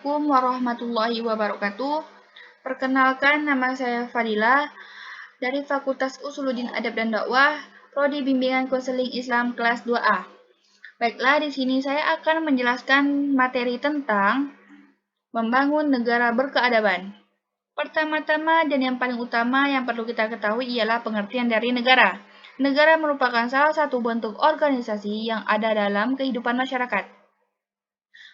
Assalamualaikum warahmatullahi wabarakatuh. Perkenalkan, nama saya Fadila dari Fakultas Usuluddin Adab dan Dakwah, Prodi Bimbingan Konseling Islam kelas 2A. Baiklah, di sini saya akan menjelaskan materi tentang membangun negara berkeadaban. Pertama-tama dan yang paling utama yang perlu kita ketahui ialah pengertian dari negara. Negara merupakan salah satu bentuk organisasi yang ada dalam kehidupan masyarakat.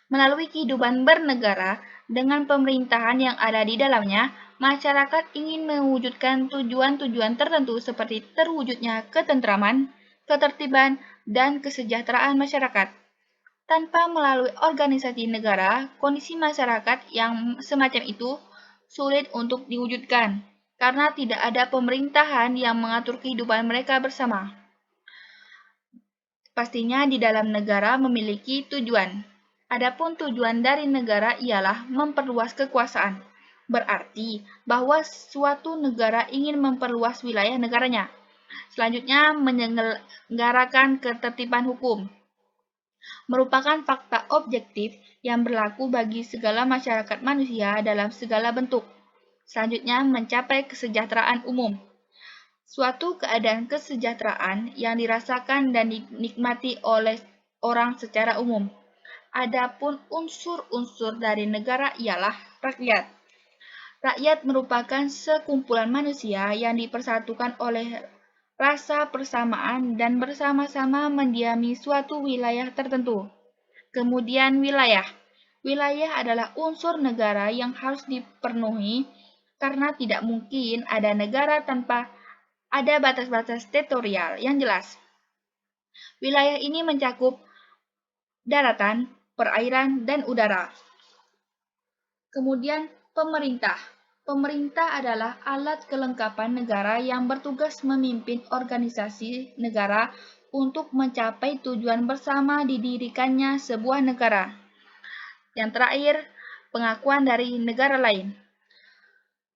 Melalui kehidupan bernegara, dengan pemerintahan yang ada di dalamnya, masyarakat ingin mewujudkan tujuan-tujuan tertentu seperti terwujudnya ketentraman, ketertiban, dan kesejahteraan masyarakat. Tanpa melalui organisasi negara, kondisi masyarakat yang semacam itu sulit untuk diwujudkan, karena tidak ada pemerintahan yang mengatur kehidupan mereka bersama. Pastinya di dalam negara memiliki tujuan. Adapun tujuan dari negara ialah memperluas kekuasaan. Berarti bahwa suatu negara ingin memperluas wilayah negaranya. Selanjutnya, menyelenggarakan ketertiban hukum. Merupakan fakta objektif yang berlaku bagi segala masyarakat manusia dalam segala bentuk. Selanjutnya, mencapai kesejahteraan umum. Suatu keadaan kesejahteraan yang dirasakan dan dinikmati oleh orang secara umum. Adapun unsur-unsur dari negara ialah rakyat. Rakyat merupakan sekumpulan manusia yang dipersatukan oleh rasa persamaan dan bersama-sama mendiami suatu wilayah tertentu. Kemudian wilayah. Wilayah adalah unsur negara yang harus dipenuhi karena tidak mungkin ada negara tanpa ada batas-batas teritorial yang jelas. Wilayah ini mencakup daratan, perairan, dan udara. Kemudian pemerintah. Pemerintah adalah alat kelengkapan negara yang bertugas memimpin organisasi negara untuk mencapai tujuan bersama didirikannya sebuah negara. Yang terakhir, pengakuan dari negara lain.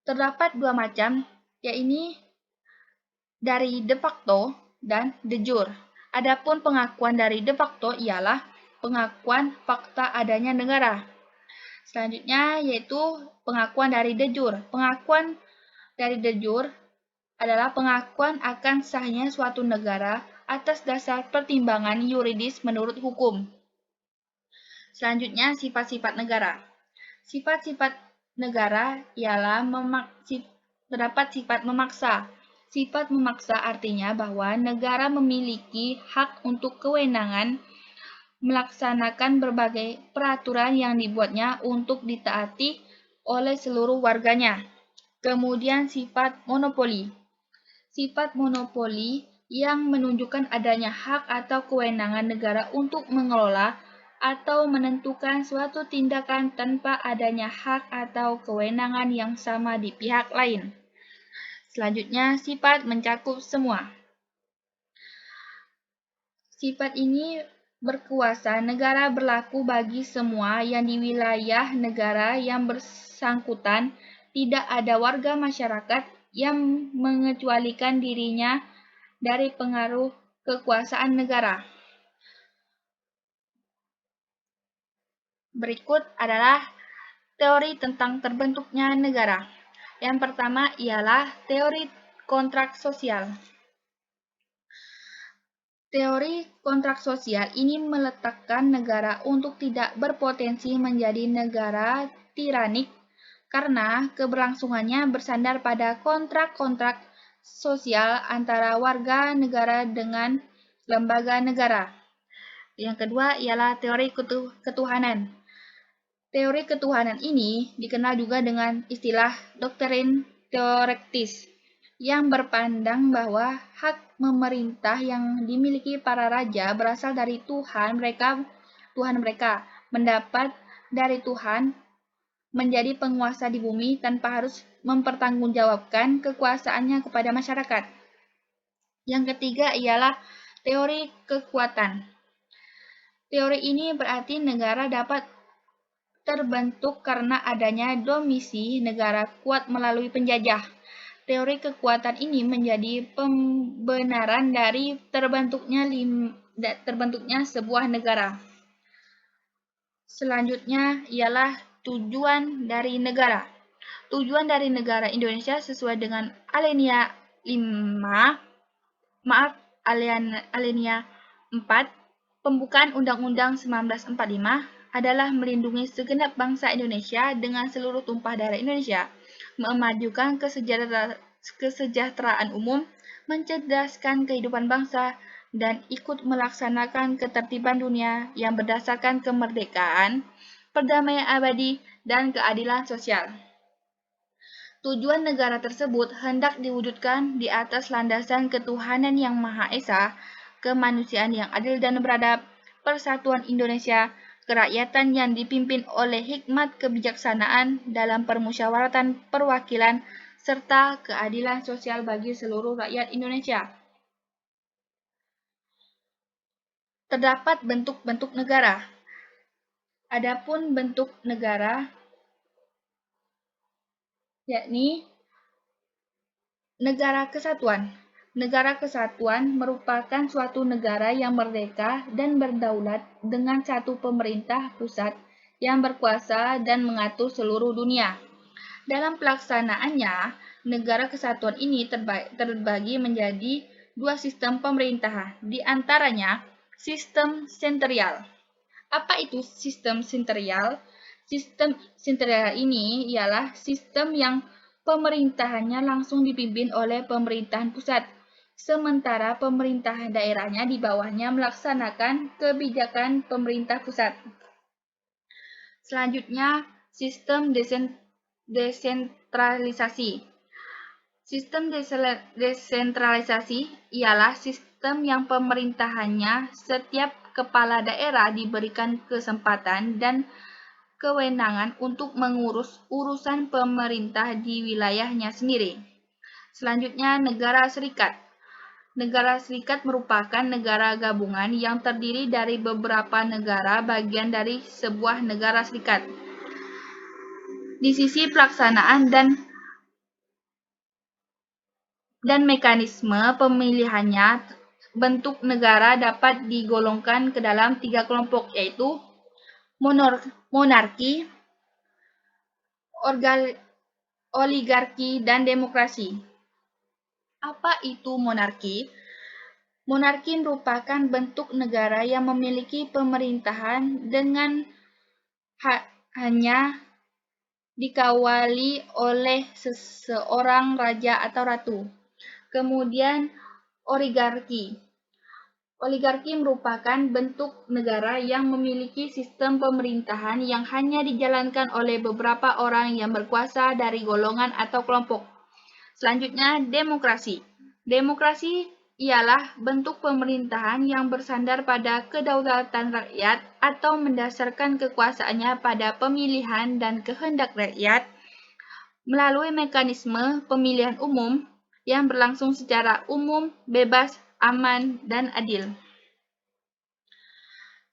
Terdapat dua macam, yaitu dari de facto dan de jure. Adapun pengakuan dari de facto ialah pengakuan fakta adanya negara. Selanjutnya yaitu pengakuan dari de jure. Pengakuan dari de jure adalah pengakuan akan sahnya suatu negara atas dasar pertimbangan yuridis menurut hukum. Selanjutnya sifat-sifat negara. Sifat-sifat negara ialah terdapat sifat memaksa. Sifat memaksa artinya bahwa negara memiliki hak untuk kewenangan melaksanakan berbagai peraturan yang dibuatnya untuk ditaati oleh seluruh warganya. Kemudian sifat monopoli. Sifat monopoli yang menunjukkan adanya hak atau kewenangan negara untuk mengelola atau menentukan suatu tindakan tanpa adanya hak atau kewenangan yang sama di pihak lain. Selanjutnya, sifat mencakup semua. Sifat ini berkuasa negara berlaku bagi semua yang di wilayah negara yang bersangkutan tidak ada warga masyarakat yang mengecualikan dirinya dari pengaruh kekuasaan negara. Berikut adalah teori tentang terbentuknya negara. Yang pertama ialah teori kontrak sosial. Teori kontrak sosial ini meletakkan negara untuk tidak berpotensi menjadi negara tiranik karena keberlangsungannya bersandar pada kontrak-kontrak sosial antara warga negara dengan lembaga negara. Yang kedua ialah teori ketuhanan. Teori ketuhanan ini dikenal juga dengan istilah doktrin teoretis yang berpandang bahwa hak memerintah yang dimiliki para raja berasal dari Tuhan mereka mendapat dari Tuhan menjadi penguasa di bumi tanpa harus mempertanggungjawabkan kekuasaannya kepada masyarakat. Yang ketiga ialah teori kekuatan. Teori ini berarti negara dapat terbentuk karena adanya domisi negara kuat melalui penjajah. Teori kekuatan ini menjadi pembenaran dari terbentuknya sebuah negara. Selanjutnya ialah tujuan dari negara. Tujuan dari negara Indonesia sesuai dengan alinea 5, alinea 4, pembukaan Undang-Undang 1945 adalah melindungi segenap bangsa Indonesia dengan seluruh tumpah darah Indonesia, memajukan kesejahteraan umum, mencerdaskan kehidupan bangsa, dan ikut melaksanakan ketertiban dunia yang berdasarkan kemerdekaan, perdamaian abadi, dan keadilan sosial. Tujuan negara tersebut hendak diwujudkan di atas landasan ketuhanan yang Maha Esa, kemanusiaan yang adil dan beradab, persatuan Indonesia, kerakyatan yang dipimpin oleh hikmat kebijaksanaan dalam permusyawaratan perwakilan, serta keadilan sosial bagi seluruh rakyat Indonesia. Terdapat bentuk-bentuk negara. Adapun bentuk negara yakni negara kesatuan. Negara kesatuan merupakan suatu negara yang merdeka dan berdaulat dengan satu pemerintah pusat yang berkuasa dan mengatur seluruh dunia. Dalam pelaksanaannya, negara kesatuan ini terbagi menjadi dua sistem pemerintahan, di antaranya sistem sentrial. Apa itu sistem sentrial? Sistem sentrial ini ialah sistem yang pemerintahannya langsung dipimpin oleh pemerintahan pusat, sementara pemerintah daerahnya di bawahnya melaksanakan kebijakan pemerintah pusat. Selanjutnya, sistem desentralisasi. Sistem desentralisasi ialah sistem yang pemerintahannya setiap kepala daerah diberikan kesempatan dan kewenangan untuk mengurus urusan pemerintah di wilayahnya sendiri. Selanjutnya, negara serikat. Negara serikat merupakan negara gabungan yang terdiri dari beberapa negara bagian dari sebuah negara serikat. Di sisi pelaksanaan dan mekanisme pemilihannya, bentuk negara dapat digolongkan ke dalam 3 kelompok, yaitu monarki, oligarki, dan demokrasi. Apa itu monarki? Monarki merupakan bentuk negara yang memiliki pemerintahan dengan hanya dikawali oleh seseorang raja atau ratu. Kemudian oligarki. Oligarki merupakan bentuk negara yang memiliki sistem pemerintahan yang hanya dijalankan oleh beberapa orang yang berkuasa dari golongan atau kelompok. Selanjutnya, demokrasi. Demokrasi ialah bentuk pemerintahan yang bersandar pada kedaulatan rakyat atau mendasarkan kekuasaannya pada pemilihan dan kehendak rakyat melalui mekanisme pemilihan umum yang berlangsung secara umum, bebas, aman, dan adil.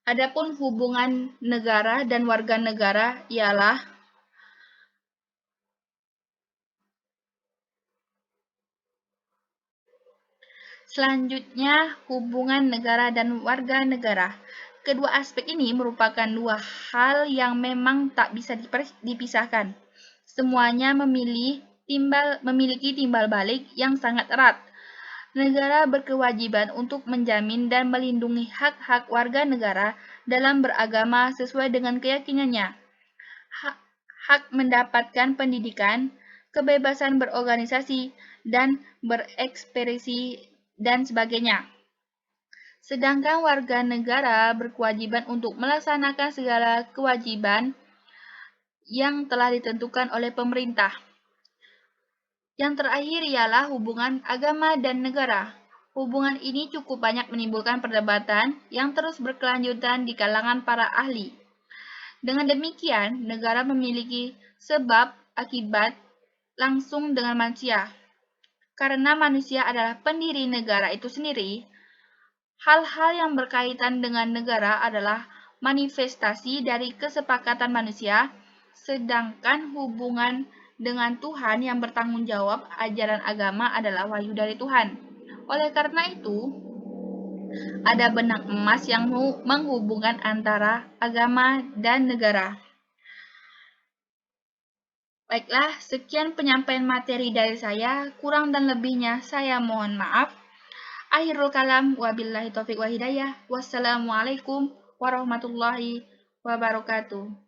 Adapun hubungan negara dan warga negara ialah selanjutnya hubungan negara dan warga negara. Kedua aspek ini merupakan dua hal yang memang tak bisa dipisahkan. Semuanya memiliki timbal balik yang sangat erat. Negara berkewajiban untuk menjamin dan melindungi hak-hak warga negara dalam beragama sesuai dengan keyakinannya. Hak mendapatkan pendidikan, kebebasan berorganisasi, dan berekspresi, dan sebagainya. Sedangkan warga negara berkewajiban untuk melaksanakan segala kewajiban yang telah ditentukan oleh pemerintah. Yang terakhir ialah hubungan agama dan negara. Hubungan ini cukup banyak menimbulkan perdebatan yang terus berkelanjutan di kalangan para ahli. Dengan demikian, negara memiliki sebab akibat langsung dengan manusia. Karena manusia adalah pendiri negara itu sendiri, hal-hal yang berkaitan dengan negara adalah manifestasi dari kesepakatan manusia, sedangkan hubungan dengan Tuhan yang bertanggung jawab ajaran agama adalah wahyu dari Tuhan. Oleh karena itu, ada benang emas yang menghubungkan antara agama dan negara. Baiklah, sekian penyampaian materi dari saya. Kurang dan lebihnya saya mohon maaf. Akhirul kalam, wabillahi taufiq wa hidayah. Wassalamualaikum warahmatullahi wabarakatuh.